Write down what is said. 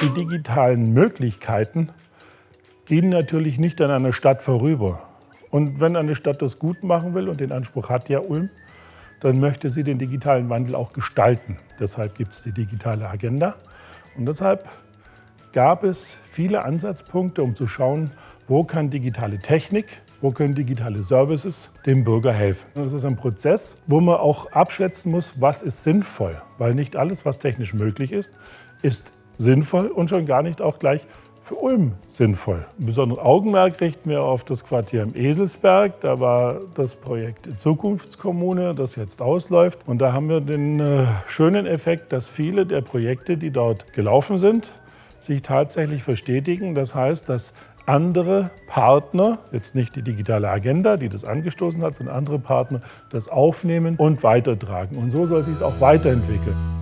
Die digitalen Möglichkeiten gehen natürlich nicht an einer Stadt vorüber. Und wenn eine Stadt das gut machen will, und den Anspruch hat ja Ulm, dann möchte sie den digitalen Wandel auch gestalten. Deshalb gibt es die digitale Agenda. Und deshalb gab es viele Ansatzpunkte, um zu schauen, wo kann digitale Technik, wo können digitale Services dem Bürger helfen. Das ist ein Prozess, wo man auch abschätzen muss, was ist sinnvoll. Weil nicht alles, was technisch möglich ist sinnvoll und schon gar nicht auch gleich für Ulm sinnvoll. Ein besonderes Augenmerk richten wir auf das Quartier im Eselsberg. Da war das Projekt Zukunftskommune, das jetzt ausläuft. Und da haben wir den schönen Effekt, dass viele der Projekte, die dort gelaufen sind, sich tatsächlich verstetigen. Das heißt, dass andere Partner, jetzt nicht die digitale Agenda, die das angestoßen hat, sondern andere Partner das aufnehmen und weitertragen. Und so soll es sich auch weiterentwickeln.